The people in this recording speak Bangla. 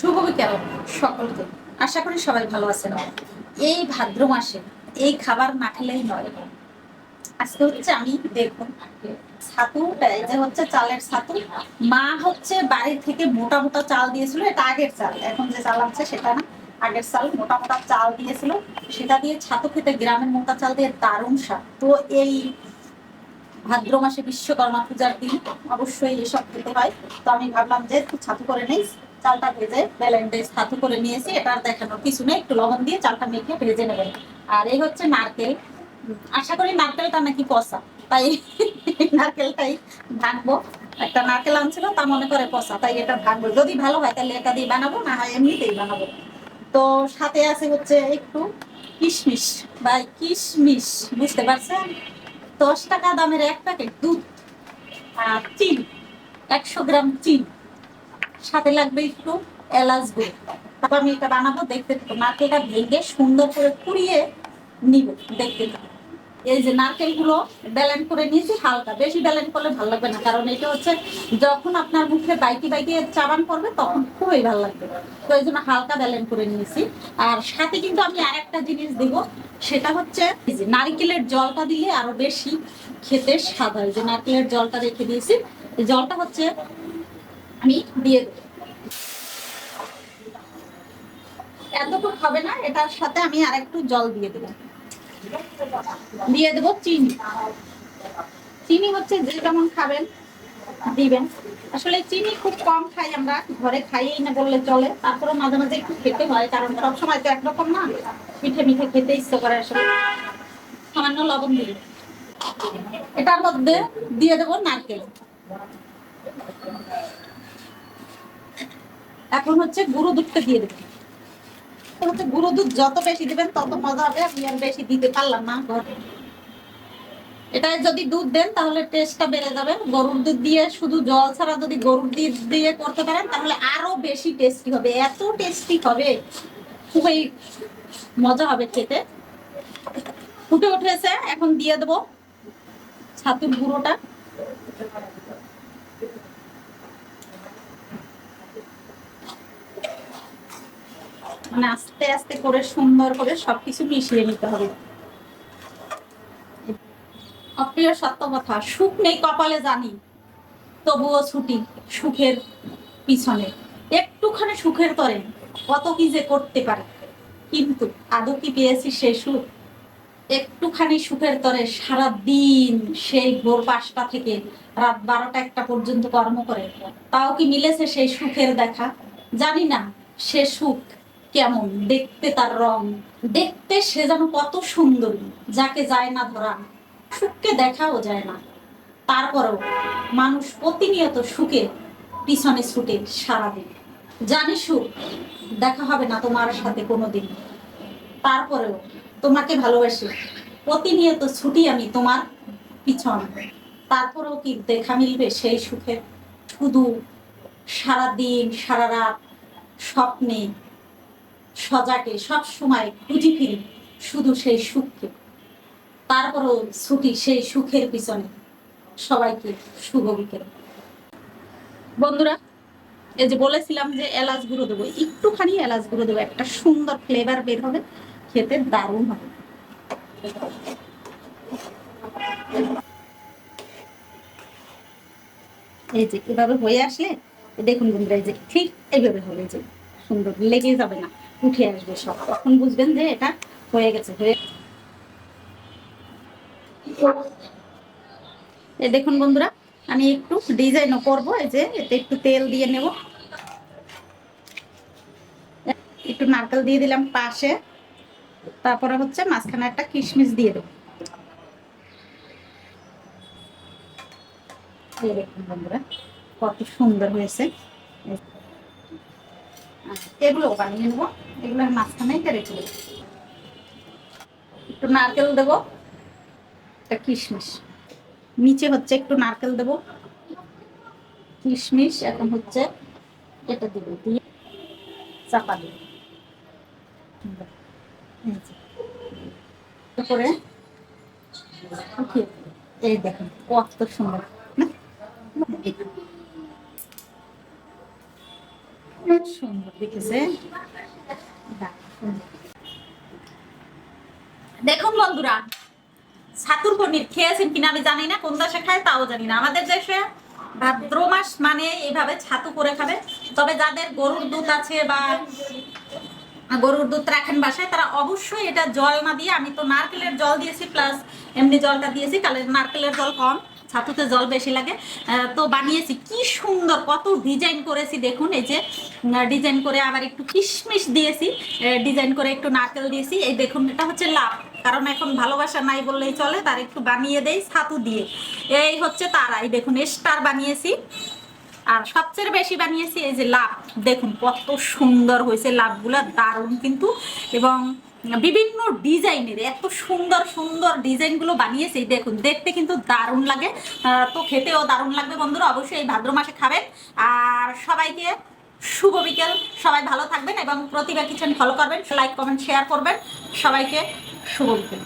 শুভ বিকেল সকলকে। আশা করি সবাই ভালো আছেন। এই ভাদ্র মাসে এই খাবার না খেলেই নয়। আজকে হচ্ছে আমি দেখুন ছাতু, এই যে হচ্ছে চালের ছাতু। মা হচ্ছে বাড়ি থেকে মোটা মোটা চাল দিয়েছিল, এটা আগের চাল, এখন যে চাল আছে সেটা না, আগের চাল মোটা মোটা চাল দিয়েছিল, সেটা দিয়ে ছাতু খেতে গ্রামের মোটা চাল দিয়ে দারুণ স্বাদ। তো এই ভাদ্র মাসে বিশ্বকর্মা পূজার দিন অবশ্যই এসব খেতে হয়। তো আমি ভাবলাম যে একটু ছাতু করে নেই, চালটা ভেজে ব্যালেন্ডাইজ ছাতু করে নিয়েছি। এটা আর দেখানোর কিছু নেই, একটু লবণ দিয়ে চালটা মেখে ভেজে নেবেন। আর এই হচ্ছে নারকেল। আশা করি নারকেলটা নাকি পচা, তাই নারকেলটাই ভাঙবো। একটা নারকেল আনছিল, তা মনে করে পচা, তাই এটা ভাঙবো। যদি ভালো হয় তাহলে এটা দিয়ে বানাবো, না হয় এমনিতেই বানাবো। তো সাথে আছে হচ্ছে একটু কিশমিশ বা কিশমিশ, বুঝতে পারছেন? 10 টাকা দামের এক প্যাকেট দুধ আর চিনি, 100 গ্রাম চিনি, সাথে লাগবে একটু এলাচ গুঁড়ো। তারপর আমি এটা বানাবো, দেখতে থাকো। নারকেলটা ভেঙে সুন্দর করে কুড়িয়ে নিব, দেখতে থাকো। এই যে নারকেলগুলো ব্যালেন্ড করে নিয়েছি, হালকা, বেশি ব্যালেন্ড করলে ভালো লাগবে না, কারণ এটা হচ্ছে যখন আপনার মুখে বাইকে বাইকে চাবান করবে তখন খুবই ভালো লাগবে। তো এই জন্য হালকা ব্যালেন্ড করে নিয়েছি। আর সাথে কিন্তু আমি আরেকটা জিনিস দিব, সেটা হচ্ছে এই যে নারকেলের জলটা দিলে আরো বেশি খেতে স্বাদ হয়। যে নারকেলের জলটা রেখে দিয়েছি, এই জলটা হচ্ছে আমি দিয়ে দেবো। এতটুকু হবে না, এটার সাথে আমি আরেকটু জল দিয়ে দেবো। দিয়ে দেবো চিনি। চিনি হচ্ছে যে যেমন খাবেন দিবেন। আসলে চিনি খুব কম খাই আমরা, ঘরে খাইই না বললে চলে। তারপরে মাঝে মাঝে একটু খেতে হয়, কারণ সবসময় তো একরকম না, মিঠে মিঠে খেতে ইচ্ছে করে। আসলে সামান্য লবণ দিই। এটার মধ্যে দিয়ে দেবো নারকেল। এখন হচ্ছে গুঁড়ো দুধটা দিয়ে দেবো। হচ্ছে গুঁড়ো দুধ যত বেশি দিবেন তত মজা হবে। আমি আর বেশি দিতে পারলাম না ঘরে। এটা যদি দুধ দেন তাহলে টেস্টটা বেড়ে যাবে। গরুর দুধ দিয়ে শুধু জল ছাড়া যদি গরুর দুধ দিয়ে করতে পারেন তাহলে আরো বেশি টেস্টি হবে, এত টেস্টি হবে, খুবই মজা হবে খেতে। ফুটে উঠেছে, এখন দিয়ে দেবো ছাতুর গুঁড়োটা। মানে আস্তে আস্তে করে সুন্দর করে সবকিছু মিশিয়ে নিতে হবে। অপ্রিয় সত্য কথা, সুখ নেই কপালে জানি, তবুও ছুটি সুখের পিছনে। একটুখানি সুখের তরে কত কি যে করতে পারে, কিন্তু আদৌ কি পেয়েছি সে সুখ? একটুখানি সুখের তরে সারা দিন সেই ভোর 5টা থেকে রাত 12টা 1টা পর্যন্ত কর্ম করে, তাও কি মিলেছে সেই সুখের দেখা? জানি না সে সুখ কেমন দেখতে, তার রং দেখতে সে যেন কত সুন্দরী, যাকে যায় না ধরা, সুখকে দেখাও যায় না। তারপরেও মানুষ প্রতিনিয়ত সুখে পিছনে ছুটে সারাদিন। জানি সুখ দেখা হবে না তোমার সাথে কোনোদিন, তারপরেও তোমাকে ভালোবাসি, প্রতিনিয়ত ছুটি আমি তোমার পিছন। তারপরেও কি দেখা মিলবে সেই সুখের? শুধু সারাদিন সারা রাত স্বপ্নে সজাগে সব সময় খুঁজি ফিরি শুধু সেই সুখকে। তারপরেও ছুটি সেই সুখের পিছনে। সবাইকে শুভ বিকেল। বন্ধুরা, এই যে বলেছিলাম যে এলাচ গুঁড়ো দেবো, একটুখানি এলাচ গুঁড়ো দেবো, একটা সুন্দর ফ্লেভার বের হবে, খেতে দারুণ হবে। এই যে এভাবে হয়ে আসলে দেখুন বন্ধুরা, এই যে ঠিক এইভাবে হবে, যে সুন্দর লেগে যাবে না, উঠে আসবে সব, তখন বুঝবেন যে এটা হয়ে গেছে। হয়ে এই দেখুন বন্ধুরা, আমি একটু ডিজাইনও করবো। এই যে এতে একটু তেল দিয়ে নেব, একটু নারকেল দিয়ে দিলাম পাশে, তারপরে হচ্ছে মাঝখানে একটা কিশমিশ দিয়ে দেবো। এই দেখুন বন্ধুরা কত সুন্দর হয়েছে। এগুলো বানিয়ে নেবো, এগুলোর মাঝখানে রেখে দেবো। একটু নারকেল দেবো, একটা কিশমিশ, নিচে হচ্ছে একটু নারকেল দেবো, কিশমিশ, এখন হচ্ছে এটা দিব, দিয়ে চাপা দেবো করে উঠিয়ে। এই দেখুন কত সুন্দর না? সুন্দর দেখেছে। দেখুন বন্ধুরা, ছাতুর পনির খেয়েছেন কিনা আমি জানি না, কোন দেশে খায় তাও জানি না। আমাদের দেশে ভাদ্র মাস মানে এইভাবে ছাতু করে খাবে। তবে যাদের গরুর দুধ আছে বা গরুর দুধ রাখেন বাসায়, তারা অবশ্যই এটা জল না দিয়ে, আমি তো নারকেলের জল দিয়েছি প্লাস এমনি জলটা দিয়েছি, কারণ নারকেলের জল কম, ছাতুতে জল বেশি লাগে। তো বানিয়েছি, কি সুন্দর, কত ডিজাইন করেছি দেখুন। এই যে ডিজাইন করে আবার একটু কিশমিশ দিয়েছি, ডিজাইন করে একটু নারকেল দিয়েছি। এই দেখুন, এটা হচ্ছে লাভ, কারণ এখন ভালোবাসা নাই বললেই চলে, তার একটু বানিয়ে দেই ছাতু দিয়ে। এই হচ্ছে তারা, এই দেখুন স্টার বানিয়েছি। আর সবচেয়ে বেশি বানিয়েছি এই যে লাভ, দেখুন কত সুন্দর হয়েছে লাভগুলা, দারুণ কিন্তু। এবং বিভিন্ন ডিজাইনের এত সুন্দর সুন্দর ডিজাইনগুলো বানিয়েছি, দেখুন দেখতে কিন্তু দারুণ লাগে। তো খেতেও দারুণ লাগবে বন্ধুরা, অবশ্যই এই ভাদ্র মাসে খাবেন। আর সবাইকে শুভ বিকেল, সবাই ভালো থাকবেন এবং প্রতিভা কিচেন ফলো করবেন, লাইক কমেন্ট শেয়ার করবেন। সবাইকে শুভ বিকেল।